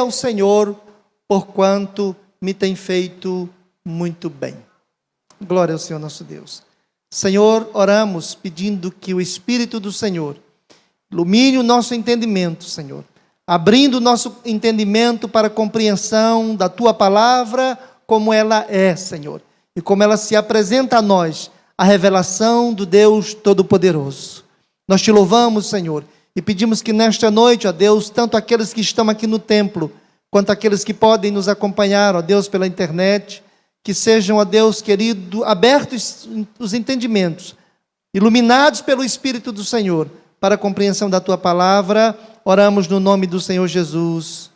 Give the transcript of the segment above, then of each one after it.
ao Senhor, porquanto me tem feito muito bem. Glória ao Senhor nosso Deus. Senhor, oramos pedindo que o Espírito do Senhor ilumine o nosso entendimento, Senhor, abrindo o nosso entendimento para a compreensão da Tua palavra, como ela é, Senhor, e como ela se apresenta a nós, a revelação do Deus Todo-Poderoso. Nós Te louvamos, Senhor, e pedimos que nesta noite, ó Deus, tanto aqueles que estão aqui no templo, quanto aqueles que podem nos acompanhar, ó Deus, pela internet, que sejam, ó Deus querido, abertos os entendimentos, iluminados pelo Espírito do Senhor, para a compreensão da Tua palavra. Oramos no nome do Senhor Jesus.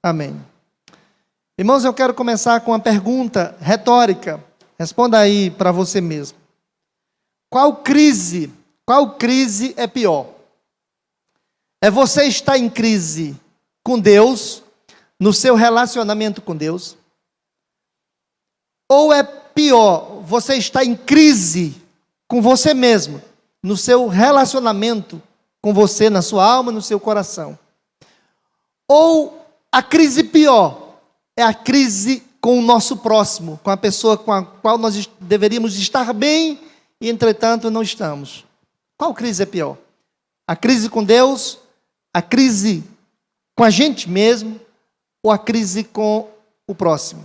Amém. Irmãos, eu quero começar com uma pergunta retórica. Responda aí para você mesmo. Qual crise é pior? É você estar em crise com Deus, no seu relacionamento com Deus? Ou é pior, você está em crise com você mesmo, no seu relacionamento com você, na sua alma, no seu coração? Ou a crise pior é a crise com o nosso próximo, com a pessoa com a qual nós deveríamos estar bem e, entretanto, não estamos? Qual crise é pior? A crise com Deus, a crise com a gente mesmo, ou a crise com o próximo?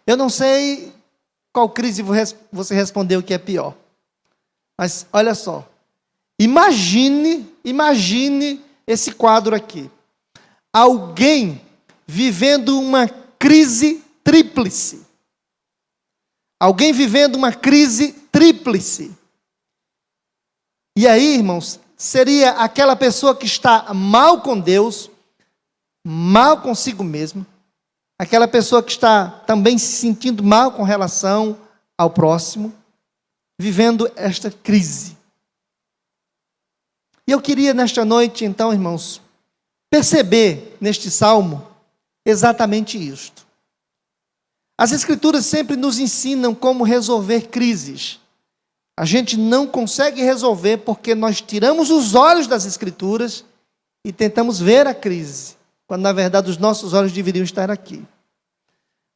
Eu não sei qual crise você respondeu que é pior. Mas olha só. Imagine esse quadro aqui. Alguém vivendo uma crise tríplice. Alguém vivendo uma crise tríplice. E aí, irmãos, seria aquela pessoa que está mal com Deus, mal consigo mesmo, aquela pessoa que está também se sentindo mal com relação ao próximo, vivendo esta crise. E eu queria nesta noite, então, irmãos, perceber neste salmo exatamente isto. As Escrituras sempre nos ensinam como resolver crises. A gente não consegue resolver porque nós tiramos os olhos das Escrituras e tentamos ver a crise, quando na verdade os nossos olhos deveriam estar aqui.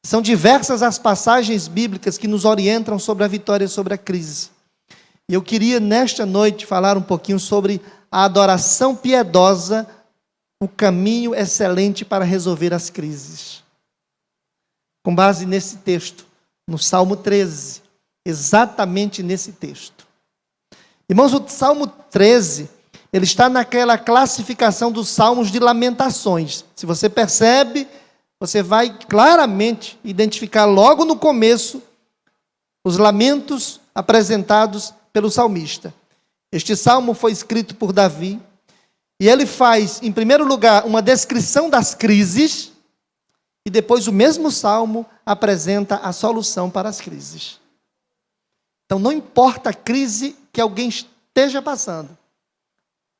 São diversas as passagens bíblicas que nos orientam sobre a vitória sobre a crise. E eu queria nesta noite falar um pouquinho sobre a adoração piedosa, o caminho excelente para resolver as crises. Com base nesse texto, no Salmo 13, exatamente nesse texto. Irmãos, o Salmo 13, ele está naquela classificação dos salmos de lamentações. Se você percebe, você vai claramente identificar logo no começo os lamentos apresentados pelo salmista. Este salmo foi escrito por Davi, e ele faz, em primeiro lugar, uma descrição das crises, e depois o mesmo salmo apresenta a solução para as crises. Então, não importa a crise que alguém esteja passando,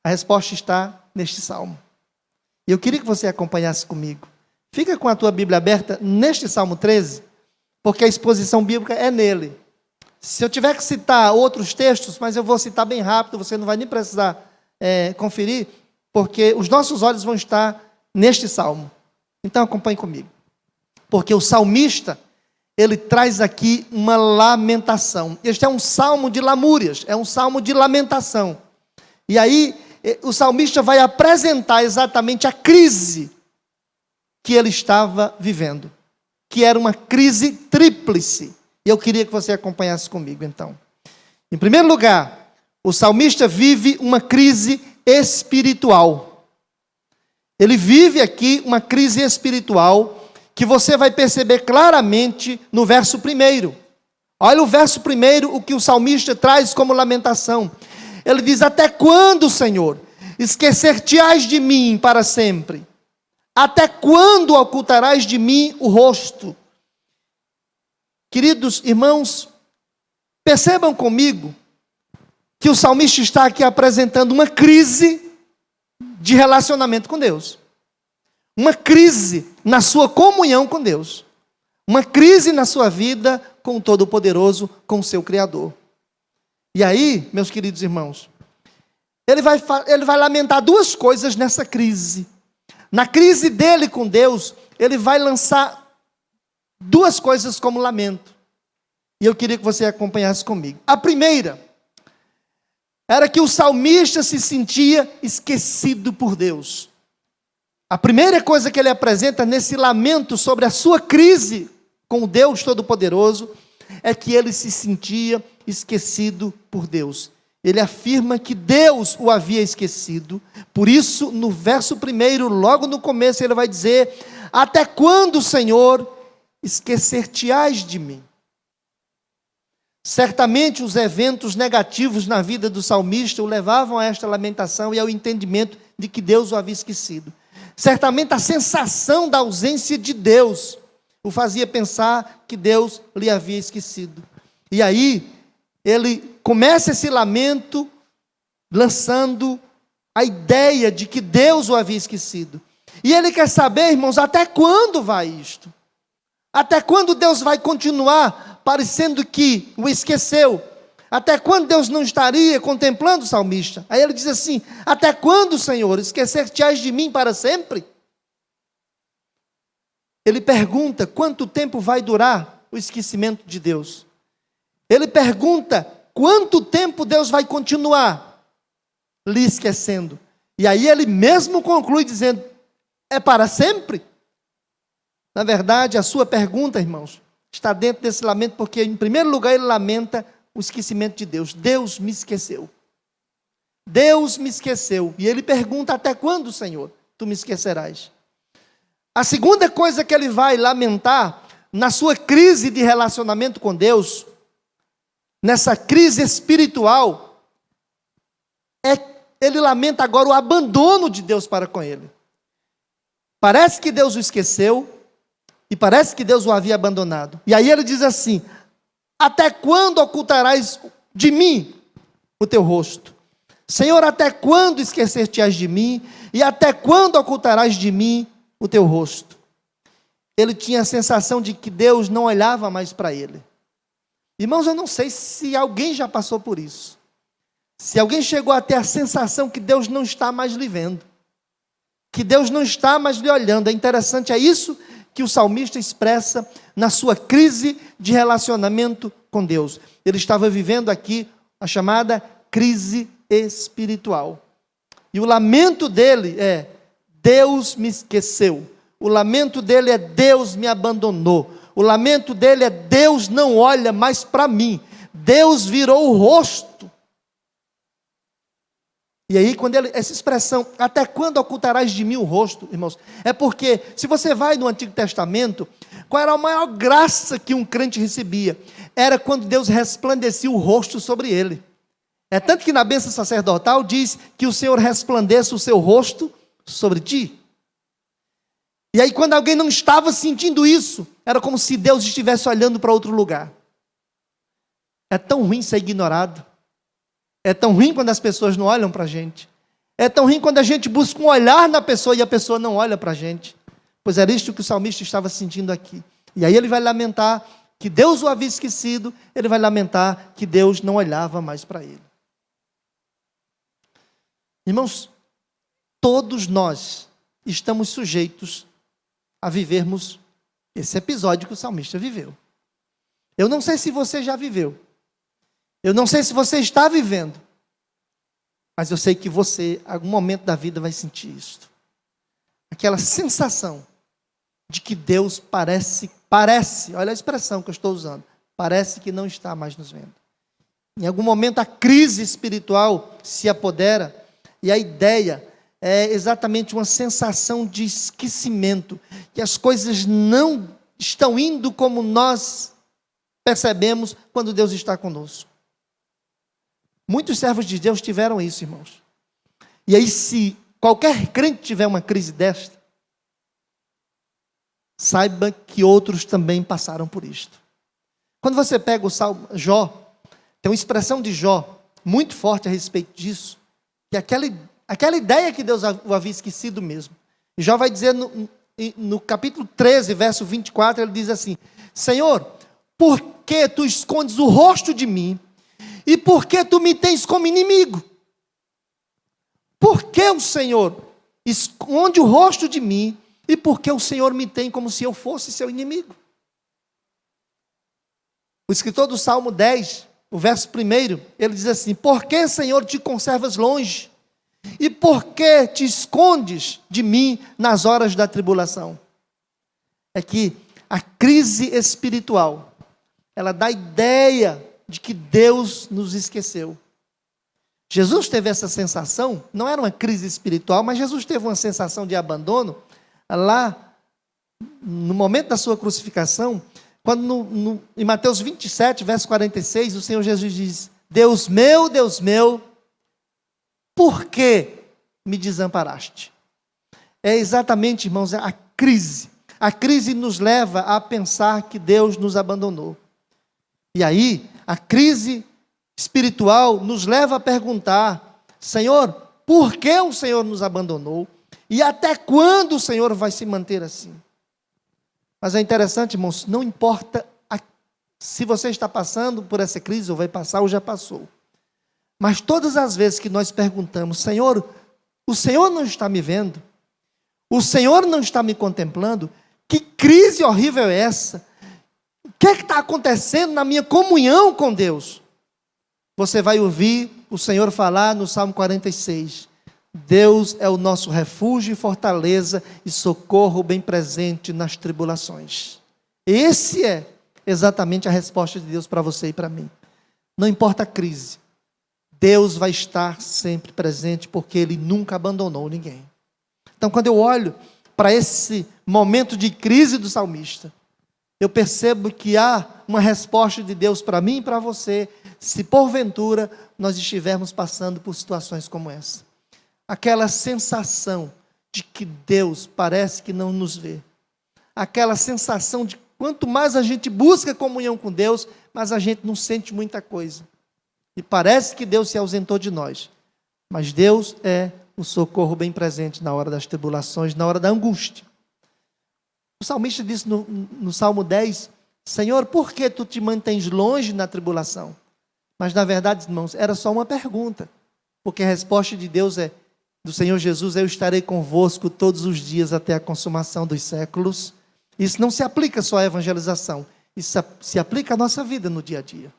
a resposta está neste salmo. E eu queria que você acompanhasse comigo. Fica com a tua Bíblia aberta neste Salmo 13, porque a exposição bíblica é nele. Se eu tiver que citar outros textos, mas eu vou citar bem rápido, você não vai nem precisar conferir, porque os nossos olhos vão estar neste salmo. Então acompanhe comigo. Porque o salmista, ele traz aqui uma lamentação. Este é um salmo de lamúrias, é um salmo de lamentação. E aí, o salmista vai apresentar exatamente a crise que ele estava vivendo, que era uma crise tríplice. E eu queria que você acompanhasse comigo, então. Em primeiro lugar, o salmista vive uma crise espiritual. Ele vive aqui uma crise espiritual que você vai perceber claramente no verso 1. Olha o verso 1, o que o salmista traz como lamentação. Ele diz: até quando, Senhor, esquecer-te-ás de mim para sempre? Até quando ocultarás de mim o rosto? Queridos irmãos, percebam comigo que o salmista está aqui apresentando uma crise de relacionamento com Deus. Uma crise na sua comunhão com Deus. Uma crise na sua vida com o Todo-Poderoso, com o seu Criador. E aí, meus queridos irmãos, ele vai lamentar duas coisas nessa crise. Na crise dele com Deus, ele vai lançar duas coisas como lamento. E eu queria que você acompanhasse comigo. A primeira era que o salmista se sentia esquecido por Deus. A primeira coisa que ele apresenta nesse lamento sobre a sua crise com o Deus Todo-Poderoso é que ele se sentia esquecido por Deus. Ele afirma que Deus o havia esquecido. Por isso, no verso 1, logo no começo, ele vai dizer: até quando, Senhor, esquecer-te-ás de mim? Certamente os eventos negativos na vida do salmista o levavam a esta lamentação e ao entendimento de que Deus o havia esquecido. Certamente a sensação da ausência de Deus o fazia pensar que Deus lhe havia esquecido. E aí, ele começa esse lamento lançando a ideia de que Deus o havia esquecido. E ele quer saber, irmãos, até quando vai isto? Até quando Deus vai continuar parecendo que o esqueceu? Até quando Deus não estaria contemplando o salmista? Aí ele diz assim: até quando, Senhor, esquecer-te-ás de mim para sempre? Ele pergunta quanto tempo vai durar o esquecimento de Deus. Ele pergunta quanto tempo Deus vai continuar lhe esquecendo. E aí ele mesmo conclui dizendo: é para sempre? Na verdade, a sua pergunta, irmãos, está dentro desse lamento, porque em primeiro lugar ele lamenta o esquecimento de Deus. Deus me esqueceu. Deus me esqueceu. E ele pergunta: até quando, Senhor, tu me esquecerás? A segunda coisa que ele vai lamentar na sua crise de relacionamento com Deus, nessa crise espiritual, ele lamenta agora o abandono de Deus para com ele. Parece que Deus o esqueceu, e parece que Deus o havia abandonado. E aí ele diz assim: até quando ocultarás de mim o teu rosto? Senhor, até quando esquecer-te-ás de mim? E até quando ocultarás de mim o teu rosto? Ele tinha a sensação de que Deus não olhava mais para ele. Irmãos, eu não sei se alguém já passou por isso. Se alguém chegou a ter a sensação que Deus não está mais lhe vendo, que Deus não está mais lhe olhando. É interessante, é isso que o salmista expressa na sua crise de relacionamento com Deus. Ele estava vivendo aqui a chamada crise espiritual. E o lamento dele é: Deus me esqueceu. O lamento dele é: Deus me abandonou. O lamento dele é: Deus não olha mais para mim. Deus virou o rosto. E aí, quando essa expressão, até quando ocultarás de mim o rosto, irmãos? É porque, se você vai no Antigo Testamento, qual era a maior graça que um crente recebia? Era quando Deus resplandecia o rosto sobre ele. É tanto que na bênção sacerdotal diz que o Senhor resplandeça o seu rosto sobre ti. E aí, quando alguém não estava sentindo isso, era como se Deus estivesse olhando para outro lugar. É tão ruim ser ignorado. É tão ruim quando as pessoas não olham para a gente. É tão ruim quando a gente busca um olhar na pessoa e a pessoa não olha para a gente. Pois era isto que o salmista estava sentindo aqui. E aí ele vai lamentar que Deus o havia esquecido, ele vai lamentar que Deus não olhava mais para ele. Irmãos, todos nós estamos sujeitos a vivermos esse episódio que o salmista viveu. Eu não sei se você já viveu. Eu não sei se você está vivendo. Mas eu sei que você, em algum momento da vida, vai sentir isso. Aquela sensação de que Deus parece, olha a expressão que eu estou usando, parece que não está mais nos vendo. Em algum momento a crise espiritual se apodera e a ideia é exatamente uma sensação de esquecimento, que as coisas não estão indo como nós percebemos quando Deus está conosco. Muitos servos de Deus tiveram isso, irmãos. E aí, se qualquer crente tiver uma crise desta, saiba que outros também passaram por isto. Quando você pega o Salmo Jó, tem uma expressão de Jó muito forte a respeito disso, que aquela ideia que Deus o havia esquecido mesmo. E Jó vai dizer no capítulo 13, verso 24, ele diz assim: Senhor, por que tu escondes o rosto de mim? E por que tu me tens como inimigo? Por que o Senhor esconde o rosto de mim, e porque o Senhor me tem como se eu fosse seu inimigo. O escritor do Salmo 10, o verso 1, ele diz assim: por que, Senhor, te conservas longe? E por que te escondes de mim nas horas da tribulação? É que a crise espiritual, ela dá a ideia de que Deus nos esqueceu. Jesus teve essa sensação, não era uma crise espiritual, mas Jesus teve uma sensação de abandono, lá no momento da sua crucificação, quando em Mateus 27, verso 46, o Senhor Jesus diz: Deus meu, por que me desamparaste? É exatamente, irmãos, a crise. A crise nos leva a pensar que Deus nos abandonou. E aí, a crise espiritual nos leva a perguntar: Senhor, por que o Senhor nos abandonou? E até quando o Senhor vai se manter assim? Mas é interessante, irmãos, não importa se você está passando por essa crise, ou vai passar, ou já passou. Mas todas as vezes que nós perguntamos: Senhor, o Senhor não está me vendo? O Senhor não está me contemplando? Que crise horrível é essa? O que é que está acontecendo na minha comunhão com Deus? Você vai ouvir o Senhor falar no Salmo 46. Deus é o nosso refúgio e fortaleza e socorro bem presente nas tribulações. Esse é exatamente a resposta de Deus para você e para mim. Não importa a crise, Deus vai estar sempre presente, porque Ele nunca abandonou ninguém. Então, quando eu olho para esse momento de crise do salmista, eu percebo que há uma resposta de Deus para mim e para você, se porventura nós estivermos passando por situações como essa. Aquela sensação de que Deus parece que não nos vê. Aquela sensação de quanto mais a gente busca comunhão com Deus, mais a gente não sente muita coisa. E parece que Deus se ausentou de nós. Mas Deus é o socorro bem presente na hora das tribulações, na hora da angústia. O salmista disse no Salmo 10, Senhor, por que tu te mantens longe na tribulação? Mas na verdade, irmãos, era só uma pergunta. Porque a resposta de Deus do Senhor Jesus, eu estarei convosco todos os dias até a consumação dos séculos. Isso não se aplica só à evangelização, isso se aplica à nossa vida no dia a dia.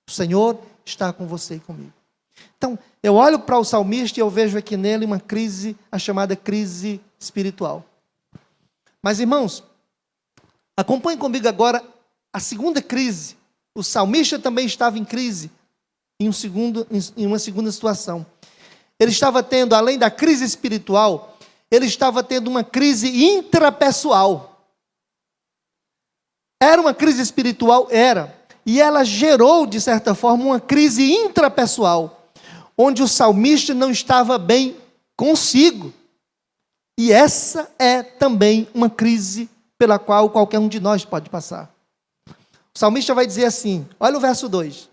O Senhor está com você e comigo. Então, eu olho para o salmista e eu vejo aqui nele uma crise, a chamada crise espiritual. Mas, irmãos, acompanhem comigo agora a segunda crise. O salmista também estava em crise, em uma segunda situação. Ele estava tendo, além da crise espiritual, ele estava tendo uma crise intrapessoal. Era uma crise espiritual? Era. E ela gerou, de certa forma, uma crise intrapessoal, onde o salmista não estava bem consigo. E essa é também uma crise pela qual qualquer um de nós pode passar. O salmista vai dizer assim, olha o verso 2.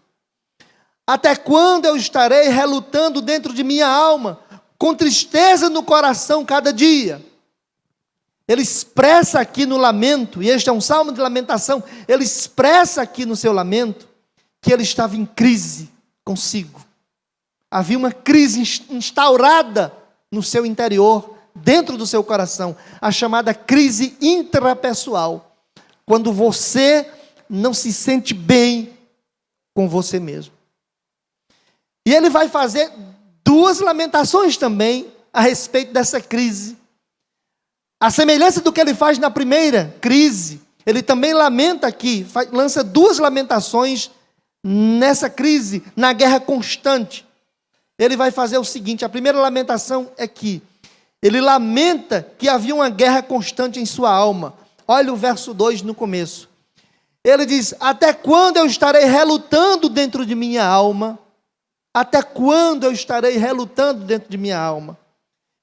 Até quando eu estarei relutando dentro de minha alma, com tristeza no coração cada dia? Ele expressa aqui no lamento, e este é um salmo de lamentação, ele expressa aqui no seu lamento, que ele estava em crise consigo. Havia uma crise instaurada no seu interior, dentro do seu coração, a chamada crise intrapessoal, quando você não se sente bem com você mesmo. E ele vai fazer duas lamentações também a respeito dessa crise. A semelhança do que ele faz na primeira crise, ele também lamenta aqui, lança duas lamentações nessa crise, na guerra constante. Ele vai fazer o seguinte, a primeira lamentação é que ele lamenta que havia uma guerra constante em sua alma. Olha o verso 2 no começo. Ele diz, até quando eu estarei relutando dentro de minha alma? Até quando eu estarei relutando dentro de minha alma?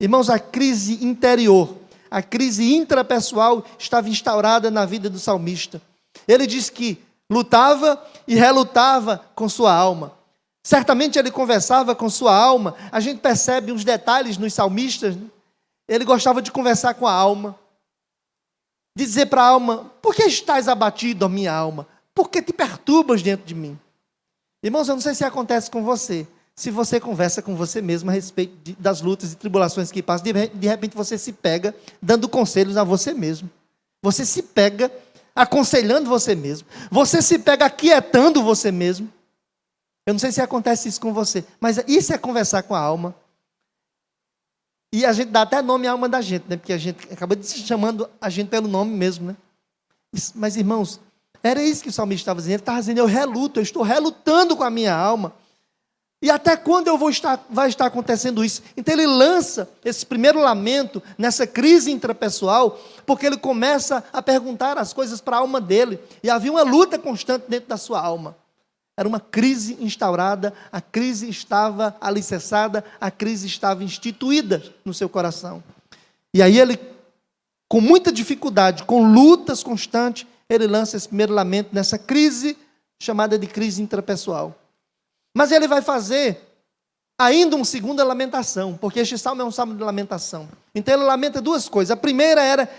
Irmãos, a crise interior, a crise intrapessoal estava instaurada na vida do salmista. Ele diz que lutava e relutava com sua alma. Certamente ele conversava com sua alma. A gente percebe uns detalhes nos salmistas, né? Ele gostava de conversar com a alma. Dizer para a alma, por que estás abatido, ó minha alma? Por que te perturbas dentro de mim? Irmãos, eu não sei se acontece com você, se você conversa com você mesmo a respeito das lutas e tribulações que passam, de repente você se pega dando conselhos a você mesmo. Você se pega aconselhando você mesmo. Você se pega aquietando você mesmo. Eu não sei se acontece isso com você, mas isso é conversar com a alma. E a gente dá até nome à alma da gente, né? Porque a gente acaba chamando a gente pelo nome mesmo, né? Mas, irmãos, era isso que o salmista estava dizendo. Ele estava dizendo, eu estou relutando com a minha alma. E até quando vai estar acontecendo isso? Então ele lança esse primeiro lamento nessa crise intrapessoal, porque ele começa a perguntar as coisas para a alma dele. E havia uma luta constante dentro da sua alma. Era uma crise instaurada, a crise estava alicerçada, a crise estava instituída no seu coração. E aí ele, com muita dificuldade, com lutas constantes, ele lança esse primeiro lamento nessa crise, chamada de crise intrapessoal. Mas ele vai fazer ainda uma segunda lamentação, porque este salmo é um salmo de lamentação. Então ele lamenta duas coisas. A primeira era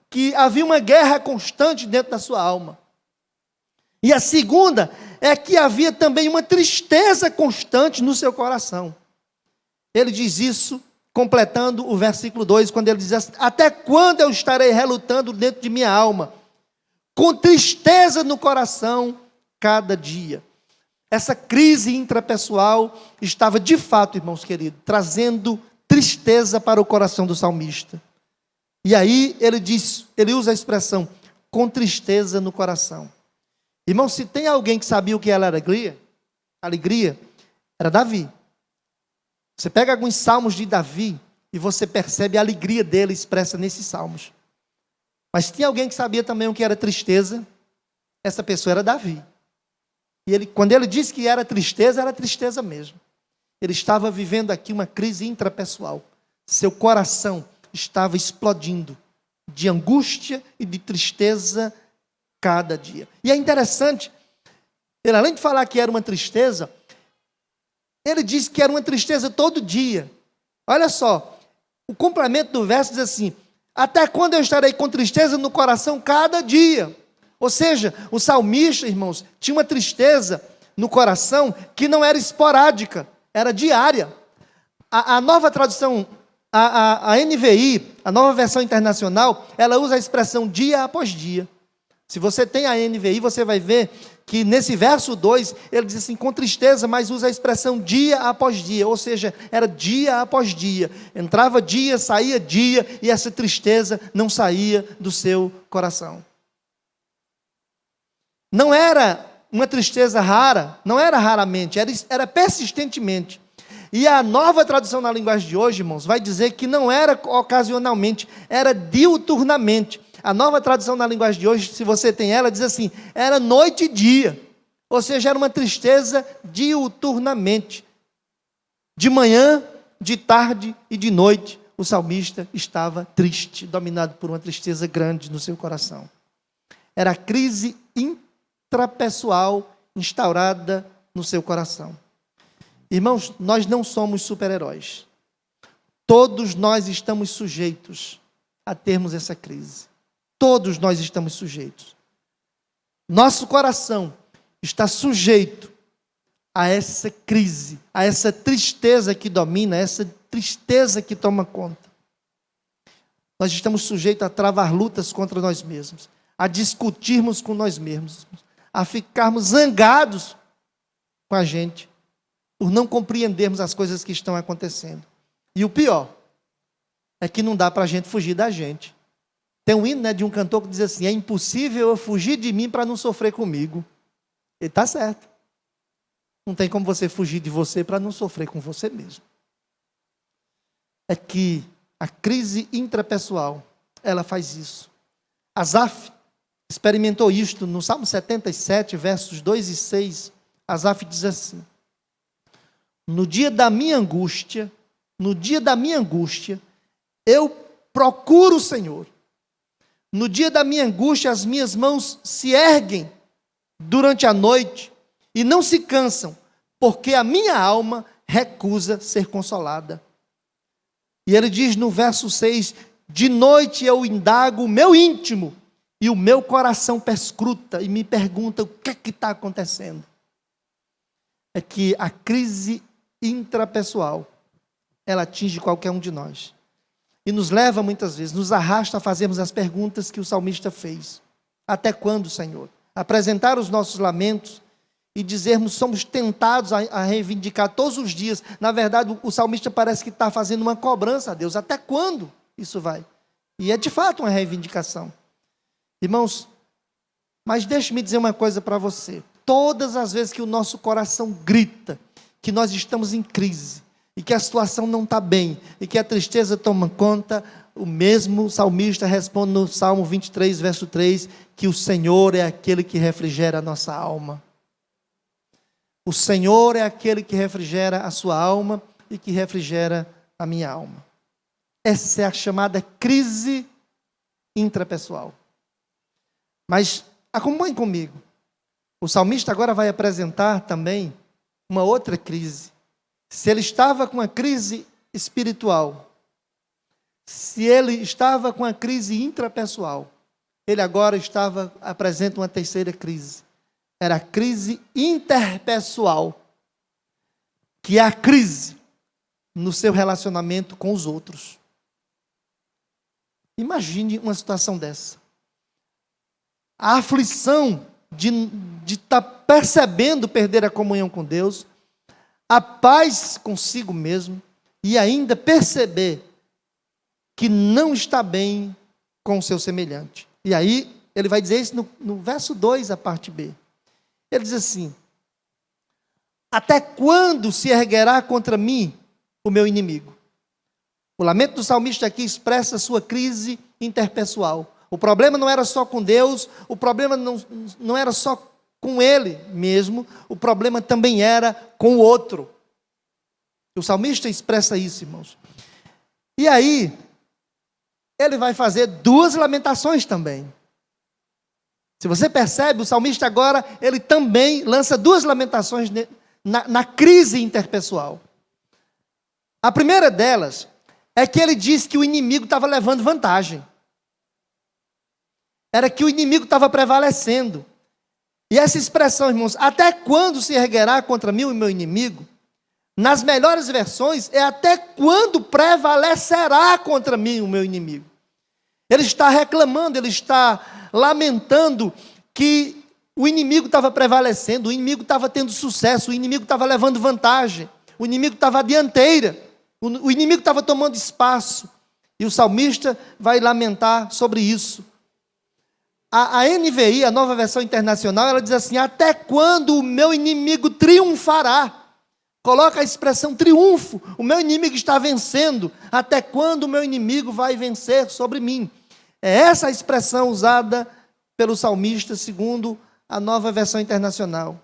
que havia uma guerra constante dentro da sua alma. E a segunda é que havia também uma tristeza constante no seu coração. Ele diz isso completando o versículo 2, quando ele diz assim, até quando eu estarei relutando dentro de minha alma, com tristeza no coração, cada dia. Essa crise intrapessoal estava de fato, irmãos queridos, trazendo tristeza para o coração do salmista. E aí ele usa a expressão, com tristeza no coração. Irmão, se tem alguém que sabia o que era alegria, era Davi. Você pega alguns salmos de Davi e você percebe a alegria dele expressa nesses salmos. Mas tinha alguém que sabia também o que era tristeza, essa pessoa era Davi. E quando ele disse que era tristeza mesmo. Ele estava vivendo aqui uma crise intrapessoal. Seu coração estava explodindo de angústia e de tristeza cada dia. E é interessante, ele além de falar que era uma tristeza, ele diz que era uma tristeza todo dia. Olha só, o complemento do verso diz assim, até quando eu estarei com tristeza no coração cada dia? Ou seja, o salmista, irmãos, tinha uma tristeza no coração que não era esporádica, era diária. A nova tradução, a NVI, a nova versão internacional, ela usa a expressão dia após dia. Se você tem a NVI, você vai ver que nesse verso 2, ele diz assim, com tristeza, mas usa a expressão dia após dia, ou seja, era dia após dia. Entrava dia, saía dia, e essa tristeza não saía do seu coração. Não era uma tristeza rara, não era raramente, era persistentemente. E a nova tradução na linguagem de hoje, irmãos, vai dizer que não era ocasionalmente, era diuturnamente. A nova tradução na linguagem de hoje, se você tem ela, diz assim, era noite e dia. Ou seja, era uma tristeza diuturnamente. De manhã, de tarde e de noite, o salmista estava triste, dominado por uma tristeza grande no seu coração. Era a crise intrapessoal instaurada no seu coração. Irmãos, nós não somos super-heróis. Todos nós estamos sujeitos a termos essa crise. Todos nós estamos sujeitos. Nosso coração está sujeito a essa crise, a essa tristeza que domina, a essa tristeza que toma conta. Nós estamos sujeitos a travar lutas contra nós mesmos, a discutirmos com nós mesmos, a ficarmos zangados com a gente, por não compreendermos as coisas que estão acontecendo. E o pior é que não dá para a gente fugir da gente. Tem um hino, né, de um cantor que diz assim, é impossível eu fugir de mim para não sofrer comigo. Ele está certo. Não tem como você fugir de você para não sofrer com você mesmo. É que a crise intrapessoal, ela faz isso. Asaf experimentou isto no Salmo 77, versos 2 e 6. Asaf diz assim, no dia da minha angústia, eu procuro o Senhor. No dia da minha angústia, as minhas mãos se erguem durante a noite e não se cansam, porque a minha alma recusa ser consolada. E ele diz no verso 6, de noite eu indago o meu íntimo, e o meu coração perscruta e me pergunta o que está acontecendo. É que a crise intrapessoal, ela atinge qualquer um de nós. E nos leva muitas vezes, nos arrasta a fazermos as perguntas que o salmista fez. Até quando, Senhor? Apresentar os nossos lamentos e dizermos, somos tentados a reivindicar todos os dias. Na verdade, o salmista parece que está fazendo uma cobrança a Deus. Até quando isso vai? E é de fato uma reivindicação. Irmãos, mas deixe-me dizer uma coisa para você. Todas as vezes que o nosso coração grita que nós estamos em crise, e que a situação não está bem, e que a tristeza toma conta, o mesmo salmista responde no Salmo 23, verso 3, que o Senhor é aquele que refrigera a nossa alma. O Senhor é aquele que refrigera a sua alma e que refrigera a minha alma. Essa é a chamada crise intrapessoal. Mas acompanhe comigo. O salmista agora vai apresentar também uma outra crise. Se ele estava com a crise espiritual, se ele estava com a crise intrapessoal, ele agora apresenta uma terceira crise. Era a crise interpessoal, que é a crise no seu relacionamento com os outros. Imagine uma situação dessa. A aflição de estar percebendo perder a comunhão com Deus, a paz consigo mesmo e ainda perceber que não está bem com o seu semelhante. E aí, ele vai dizer isso no verso 2, a parte B. Ele diz assim: até quando se erguerá contra mim o meu inimigo? O lamento do salmista aqui expressa a sua crise interpessoal. O problema não era só com Deus, o problema não era só com ele mesmo, o problema também era com o outro. O salmista expressa isso, irmãos. E aí, ele vai fazer duas lamentações também. Se você percebe, o salmista agora, ele também lança duas lamentações na crise interpessoal. A primeira delas é que ele diz que o inimigo estava levando vantagem. Era que o inimigo estava prevalecendo. E essa expressão, irmãos, até quando se erguerá contra mim o meu inimigo? Nas melhores versões, é até quando prevalecerá contra mim o meu inimigo. Ele está reclamando, ele está lamentando que o inimigo estava prevalecendo, o inimigo estava tendo sucesso, o inimigo estava levando vantagem, o inimigo estava à dianteira, o inimigo estava tomando espaço. E o salmista vai lamentar sobre isso. A NVI, a Nova Versão Internacional, ela diz assim: até quando o meu inimigo triunfará? Coloca a expressão triunfo. O meu inimigo está vencendo. Até quando o meu inimigo vai vencer sobre mim? É essa a expressão usada pelo salmista, segundo a Nova Versão Internacional.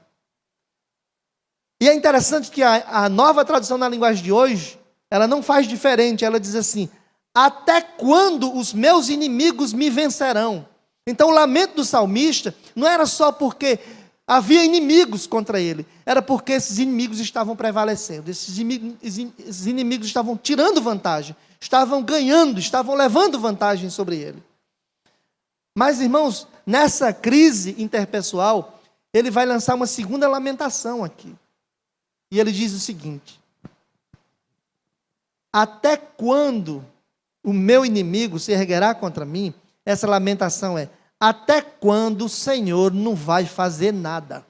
E é interessante que a nova tradução na linguagem de hoje, ela não faz diferente. Ela diz assim: até quando os meus inimigos me vencerão? Então o lamento do salmista não era só porque havia inimigos contra ele, era porque esses inimigos estavam prevalecendo, esses inimigos estavam tirando vantagem, estavam ganhando, estavam levando vantagem sobre ele. Mas, irmãos, nessa crise interpessoal, ele vai lançar uma segunda lamentação aqui. E ele diz o seguinte: até quando o meu inimigo se erguerá contra mim? Essa lamentação é: até quando o Senhor não vai fazer nada?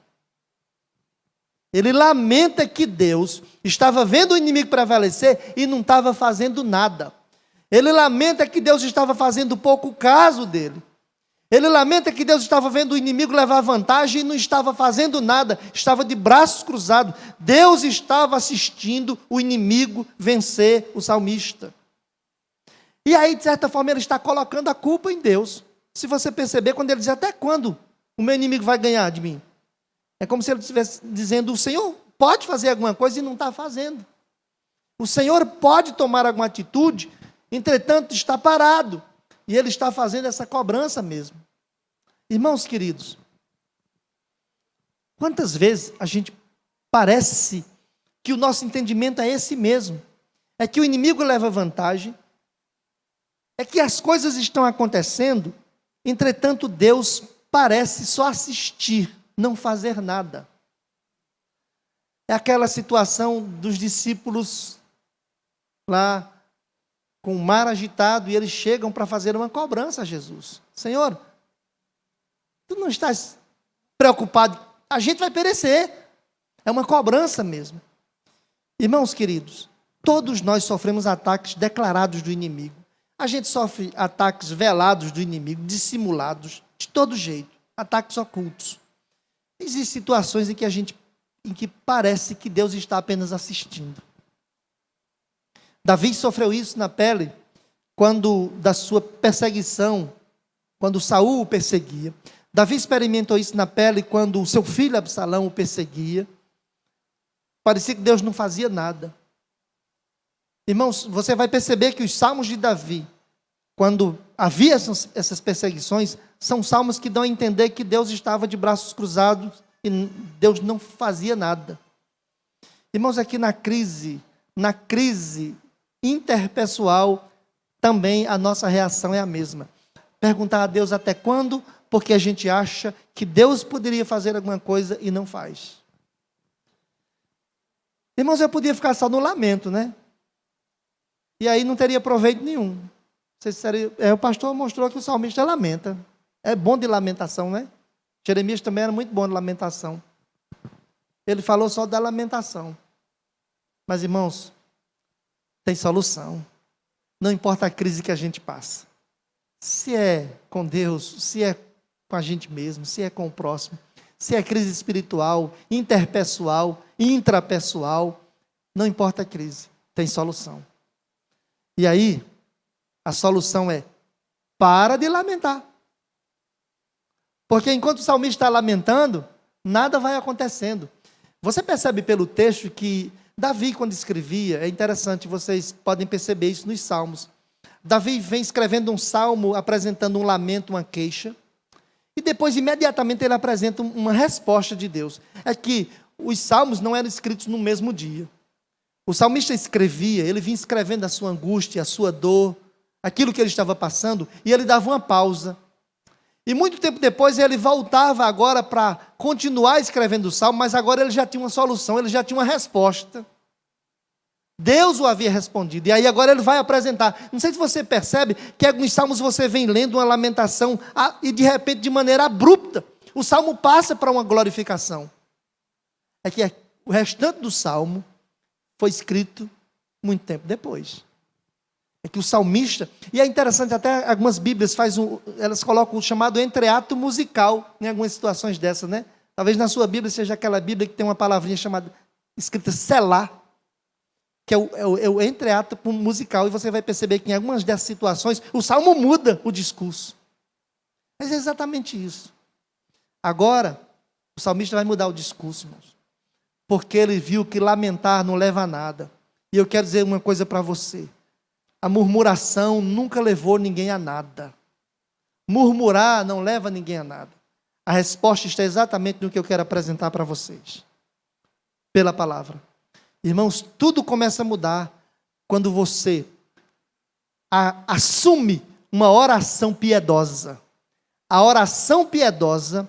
Ele lamenta que Deus estava vendo o inimigo prevalecer e não estava fazendo nada. Ele lamenta que Deus estava fazendo pouco caso dele. Ele lamenta que Deus estava vendo o inimigo levar vantagem e não estava fazendo nada, estava de braços cruzados. Deus estava assistindo o inimigo vencer o salmista. E aí, de certa forma, ele está colocando a culpa em Deus. Se você perceber, quando ele diz: até quando o meu inimigo vai ganhar de mim? É como se ele estivesse dizendo: o Senhor pode fazer alguma coisa e não está fazendo. O Senhor pode tomar alguma atitude, entretanto está parado. E ele está fazendo essa cobrança mesmo. Irmãos queridos, quantas vezes a gente parece que o nosso entendimento é esse mesmo? É que o inimigo leva vantagem, é que as coisas estão acontecendo, entretanto Deus parece só assistir, não fazer nada. É aquela situação dos discípulos lá com o mar agitado e eles chegam para fazer uma cobrança a Jesus. Senhor, tu não estás preocupado? A gente vai perecer. É uma cobrança mesmo. Irmãos queridos, todos nós sofremos ataques declarados do inimigo. A gente sofre ataques velados do inimigo, dissimulados, de todo jeito, ataques ocultos. Existem situações em que parece que Deus está apenas assistindo. Davi sofreu isso na pele quando da sua perseguição, quando Saul o perseguia. Davi experimentou isso na pele quando o seu filho Absalão o perseguia. Parecia que Deus não fazia nada. Irmãos, você vai perceber que os salmos de Davi, quando havia essas perseguições, são salmos que dão a entender que Deus estava de braços cruzados e Deus não fazia nada. Irmãos, aqui na crise interpessoal, também a nossa reação é a mesma. Perguntar a Deus até quando, porque a gente acha que Deus poderia fazer alguma coisa e não faz. Irmãos, eu podia ficar só no lamento, né? E aí não teria proveito nenhum. O pastor mostrou que o salmista lamenta. É bom de lamentação, né? Jeremias também era muito bom de lamentação. Ele falou só da lamentação. Mas, irmãos, tem solução. Não importa a crise que a gente passa. Se é com Deus, se é com a gente mesmo, se é com o próximo, se é crise espiritual, interpessoal, intrapessoal, não importa a crise, tem solução. E aí, a solução é: para de lamentar. Porque enquanto o salmista está lamentando, nada vai acontecendo. Você percebe pelo texto que Davi, quando escrevia, é interessante, vocês podem perceber isso nos salmos. Davi vem escrevendo um salmo, apresentando um lamento, uma queixa, e depois, imediatamente, ele apresenta uma resposta de Deus. É que os salmos não eram escritos no mesmo dia. O salmista escrevia, ele vinha escrevendo a sua angústia, a sua dor, aquilo que ele estava passando, e ele dava uma pausa. E muito tempo depois ele voltava agora para continuar escrevendo o salmo, mas agora ele já tinha uma solução, ele já tinha uma resposta. Deus o havia respondido, e aí agora ele vai apresentar. Não sei se você percebe que alguns salmos você vem lendo uma lamentação e de repente, de maneira abrupta, o salmo passa para uma glorificação. É que o restante do salmo foi escrito muito tempo depois. É que o salmista, e é interessante, até algumas bíblias elas colocam o chamado entreato musical, em algumas situações dessas, né? Talvez na sua bíblia seja aquela bíblia que tem uma palavrinha escrita selá, que é o entreato musical, e você vai perceber que em algumas dessas situações, o salmo muda o discurso. Mas é exatamente isso. Agora, o salmista vai mudar o discurso, irmãos, porque ele viu que lamentar não leva a nada. E eu quero dizer uma coisa para você: a murmuração nunca levou ninguém a nada. Murmurar não leva ninguém a nada. A resposta está exatamente no que eu quero apresentar para vocês, pela palavra. Irmãos, tudo começa a mudar quando você assume uma oração piedosa. A oração piedosa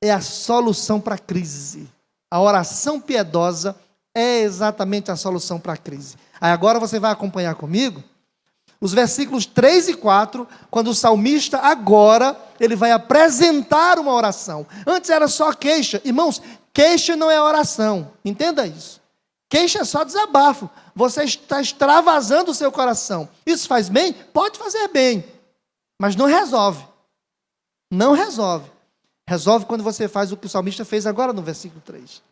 é a solução para a crise. A oração piedosa é exatamente a solução para a crise. Aí agora você vai acompanhar comigo os versículos 3 e 4, quando o salmista agora, ele vai apresentar uma oração. Antes era só queixa. Irmãos, queixa não é oração. Entenda isso. Queixa é só desabafo. Você está extravasando o seu coração. Isso faz bem? Pode fazer bem. Mas não resolve. Não resolve. Resolve quando você faz o que o salmista fez agora no versículo 3.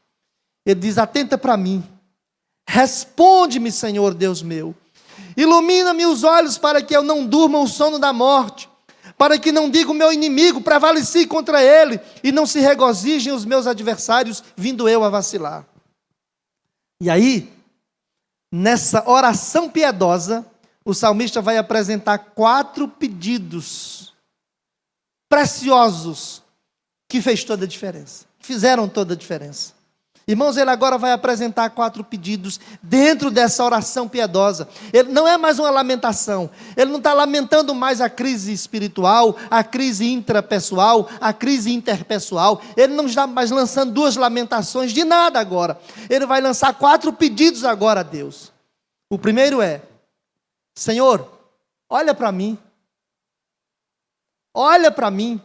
Ele diz: atenta para mim. Responde-me, Senhor Deus meu. Ilumina-me os olhos para que eu não durma o sono da morte. Para que não diga o meu inimigo, prevaleci contra ele. E não se regozijem os meus adversários, vindo eu a vacilar. E aí, nessa oração piedosa, o salmista vai apresentar 4 pedidos preciosos que fez toda a diferença, fizeram toda a diferença. Irmãos, ele agora vai apresentar 4 pedidos dentro dessa oração piedosa. Ele não é mais uma lamentação. Ele não está lamentando mais a crise espiritual, a crise intrapessoal, a crise interpessoal. Ele não está mais lançando 2 lamentações de nada agora. Ele vai lançar 4 pedidos agora a Deus. O primeiro é: Senhor, olha para mim. Olha para mim.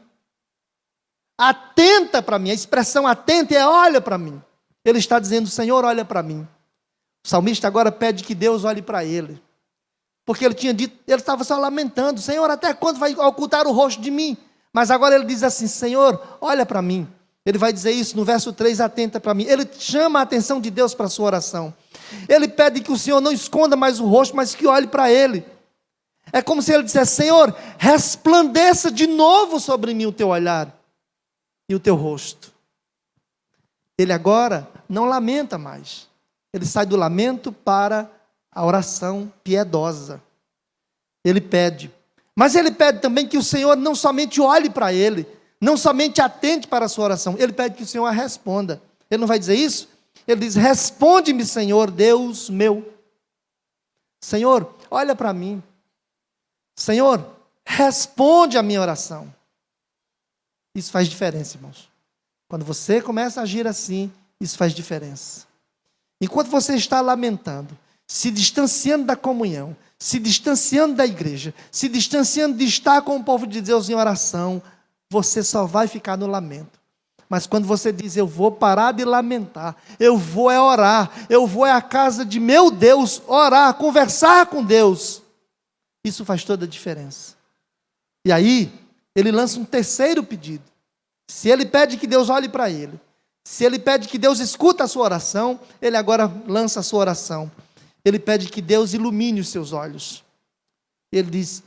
Atenta para mim. A expressão atenta é olha para mim. Ele está dizendo: Senhor, olha para mim. O salmista agora pede que Deus olhe para ele. Porque ele tinha dito, ele estava só lamentando: Senhor, até quando vai ocultar o rosto de mim? Mas agora ele diz assim: Senhor, olha para mim. Ele vai dizer isso no verso 3, atenta para mim. Ele chama a atenção de Deus para a sua oração. Ele pede que o Senhor não esconda mais o rosto, mas que olhe para ele. É como se ele dissesse: Senhor, resplandeça de novo sobre mim o teu olhar e o teu rosto. Ele agora não lamenta mais. Ele sai do lamento para a oração piedosa. Ele pede. Mas ele pede também que o Senhor não somente olhe para ele, não somente atente para a sua oração. Ele pede que o Senhor a responda. Ele não vai dizer isso? Ele diz: responde-me, Senhor, Deus meu. Senhor, olha para mim. Senhor, responde a minha oração. Isso faz diferença, irmãos. Quando você começa a agir assim, isso faz diferença. Enquanto você está lamentando, se distanciando da comunhão, se distanciando da igreja, se distanciando de estar com o povo de Deus em oração, você só vai ficar no lamento. Mas quando você diz: eu vou parar de lamentar, eu vou orar, eu vou à casa de meu Deus orar, conversar com Deus, isso faz toda a diferença. E aí, ele lança um terceiro pedido. Se ele pede que Deus olhe para ele, se ele pede que Deus escuta a sua oração, ele agora lança a sua oração. Ele pede que Deus ilumine os seus olhos. Ele diz: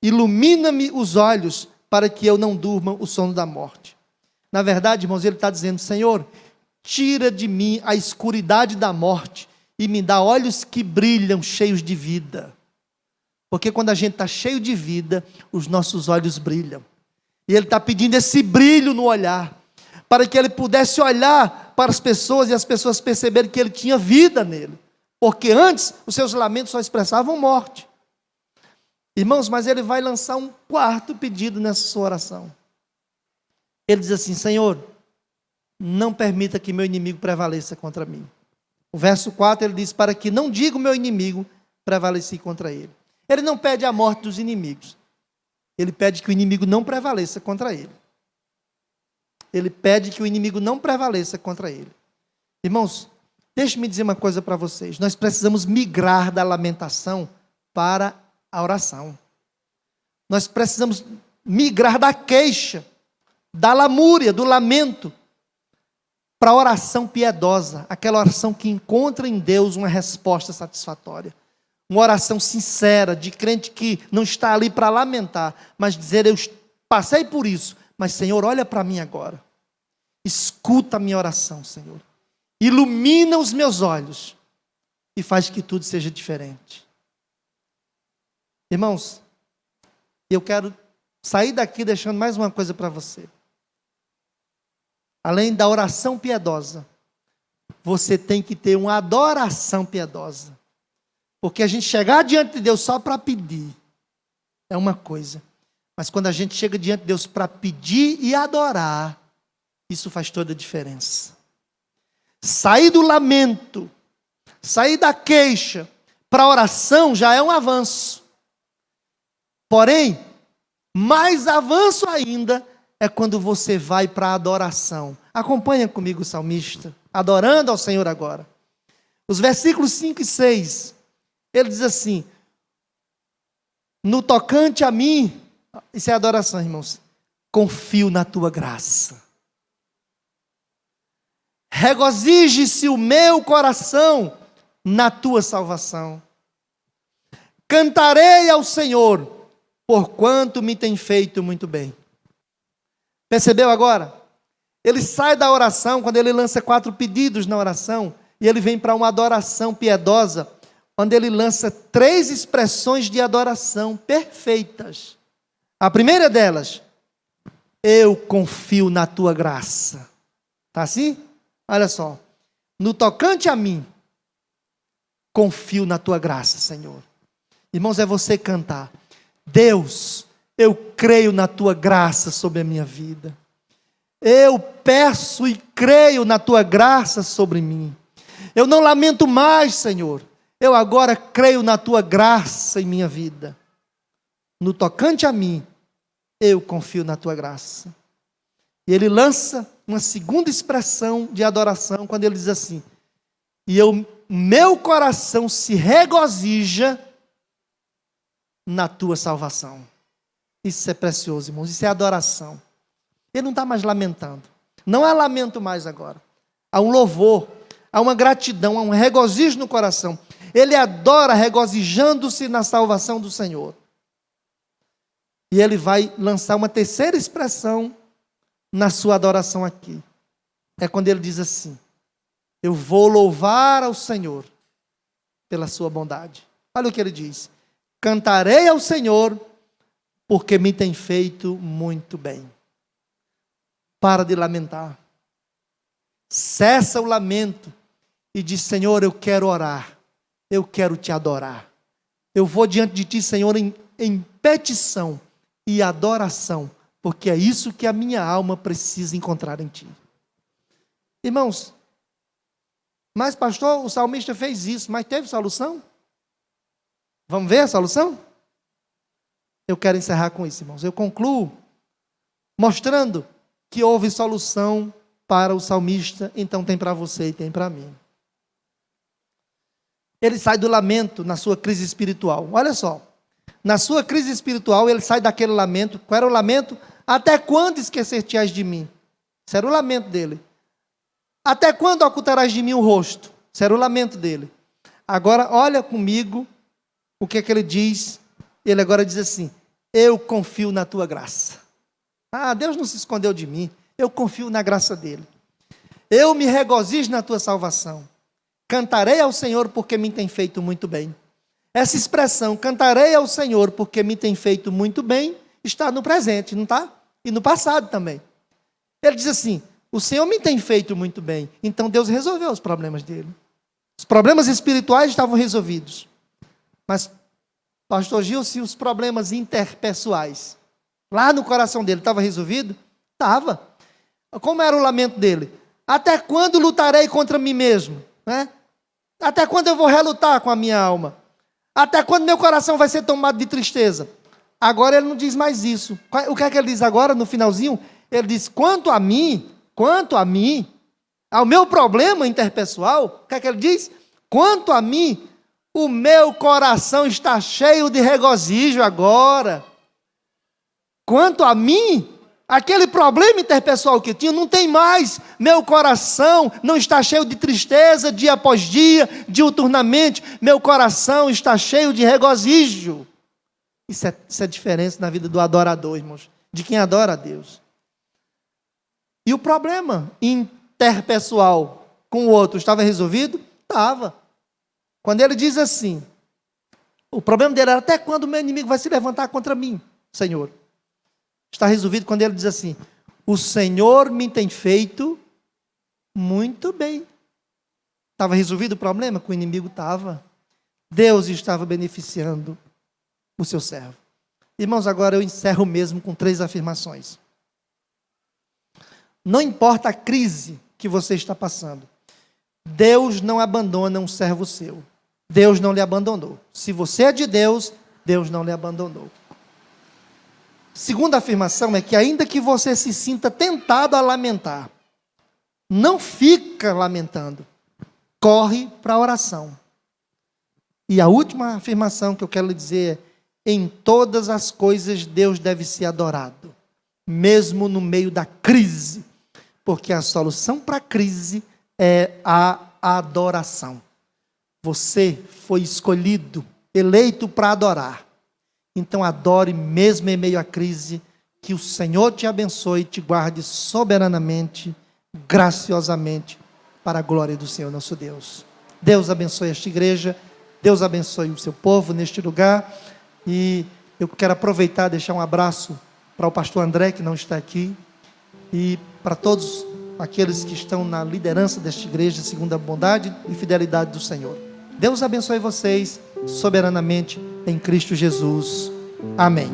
ilumina-me os olhos para que eu não durma o sono da morte. Na verdade, irmãos, ele está dizendo: Senhor, tira de mim a escuridade da morte e me dá olhos que brilham, cheios de vida. Porque quando a gente está cheio de vida, os nossos olhos brilham. E ele está pedindo esse brilho no olhar, para que ele pudesse olhar para as pessoas e as pessoas perceberem que ele tinha vida nele. Porque antes, os seus lamentos só expressavam morte. Irmãos, mas ele vai lançar um 4º pedido nessa sua oração. Ele diz assim: Senhor, não permita que meu inimigo prevaleça contra mim. O verso 4 ele diz: para que não diga o meu inimigo prevaleci contra ele. Ele não pede a morte dos inimigos. Ele pede que o inimigo não prevaleça contra ele. Ele pede que o inimigo não prevaleça contra ele. Irmãos, deixe-me dizer uma coisa para vocês. Nós precisamos migrar da lamentação para a oração. Nós precisamos migrar da queixa, da lamúria, do lamento, para a oração piedosa. Aquela oração que encontra em Deus uma resposta satisfatória. Uma oração sincera, de crente que não está ali para lamentar, mas dizer: eu passei por isso, mas Senhor, olha para mim agora. Escuta a minha oração, Senhor. Ilumina os meus olhos e faz que tudo seja diferente. Irmãos, eu quero sair daqui deixando mais uma coisa para você. Além da oração piedosa, você tem que ter uma adoração piedosa. Porque a gente chegar diante de Deus só para pedir é uma coisa. Mas quando a gente chega diante de Deus para pedir e adorar, isso faz toda a diferença. Sair do lamento, sair da queixa para a oração já é um avanço. Porém, mais avanço ainda é quando você vai para a adoração. Acompanha comigo o salmista, adorando ao Senhor agora. Os versículos 5 e 6, ele diz assim: no tocante a mim, isso é adoração, irmãos, confio na tua graça. Regozije-se o meu coração na tua salvação. Cantarei ao Senhor, porquanto me tem feito muito bem. Percebeu agora? Ele sai da oração, quando ele lança 4 pedidos na oração, e ele vem para uma adoração piedosa, onde ele lança 3 expressões de adoração perfeitas. A primeira delas: eu confio na tua graça. Está assim? Olha só. no tocante a mim, confio na tua graça, Senhor. Irmãos, é você cantar: Deus, eu creio na tua graça sobre a minha vida. Eu peço e creio na tua graça sobre mim. Eu não lamento mais, Senhor. Eu agora creio na tua graça em minha vida. No tocante a mim, eu confio na tua graça. E ele lança uma segunda expressão de adoração, quando ele diz assim: e meu coração se regozija na tua salvação. Isso é precioso, irmãos, isso é adoração. Ele não está mais lamentando, não há lamento mais agora, há um louvor, há uma gratidão, há um regozijo no coração. Ele adora regozijando-se na salvação do Senhor. E ele vai lançar uma terceira expressão na sua adoração aqui. É quando ele diz assim: eu vou louvar ao Senhor pela sua bondade. Olha o que ele diz: cantarei ao Senhor porque me tem feito muito bem. Para de lamentar. Cessa o lamento e diz: Senhor, eu quero orar. Eu quero te adorar. Eu vou diante de ti, Senhor, em petição e adoração, porque é isso que a minha alma precisa encontrar em ti. Irmãos, mas pastor, o salmista fez isso, mas teve solução? Vamos ver a solução? Eu quero encerrar com isso, irmãos. Eu concluo mostrando que houve solução para o salmista, então tem para você e tem para mim. Ele sai do lamento na sua crise espiritual. Olha só, na sua crise espiritual ele sai daquele lamento. Qual era o lamento? Até quando esquecer-te-ás de mim? Esse era o lamento dele. Até quando ocultarás de mim o rosto? Esse era o lamento dele. Agora olha comigo o que é que ele diz. Ele agora diz assim: eu confio na tua graça. Deus não se escondeu de mim, eu confio na graça dele. Eu me regozijo na tua salvação. Cantarei ao Senhor porque me tem feito muito bem. Essa expressão, cantarei ao Senhor porque me tem feito muito bem, está no presente, não está? E no passado também. Ele diz assim: o Senhor me tem feito muito bem. Então Deus resolveu os problemas dele. Os problemas espirituais estavam resolvidos. Mas, pastor Gil, se os problemas interpessoais, lá no coração dele, estava resolvido? Estava. Como era o lamento dele? Até quando lutarei contra mim mesmo? Né? Até quando eu vou relutar com a minha alma? Até quando meu coração vai ser tomado de tristeza? Agora ele não diz mais isso. O que é que ele diz agora, no finalzinho? Ele diz: quanto a mim, ao meu problema interpessoal, o que é que ele diz? Quanto a mim, o meu coração está cheio de regozijo agora. Quanto a mim, aquele problema interpessoal que eu tinha, não tem mais. Meu coração não está cheio de tristeza dia após dia, diuturnamente. Meu coração está cheio de regozijo. Isso é diferença na vida do adorador, irmãos, de quem adora a Deus. E o problema interpessoal com o outro estava resolvido? Estava. Quando ele diz assim, o problema dele era: até quando o meu inimigo vai se levantar contra mim, Senhor? Está resolvido quando ele diz assim: o Senhor me tem feito muito bem. Estava resolvido o problema com o inimigo? Estava. Deus estava beneficiando o seu servo. Irmãos, agora eu encerro mesmo com 3 afirmações. Não importa a crise que você está passando, Deus não abandona um servo seu. Deus não lhe abandonou. Se você é de Deus, Deus não lhe abandonou. Segunda afirmação é que, ainda que você se sinta tentado a lamentar, não fica lamentando, corre para a oração. E a última afirmação que eu quero lhe dizer é: em todas as coisas Deus deve ser adorado, mesmo no meio da crise, porque a solução para a crise é a adoração. Você foi escolhido, eleito para adorar. Então adore mesmo em meio à crise. Que o Senhor te abençoe e te guarde soberanamente, graciosamente, para a glória do Senhor nosso Deus. Deus abençoe esta igreja, Deus abençoe o seu povo neste lugar. E eu quero aproveitar e deixar um abraço para o pastor André, que não está aqui, e para todos aqueles que estão na liderança desta igreja, segundo a bondade e fidelidade do Senhor. Deus abençoe vocês soberanamente em Cristo Jesus. Amém.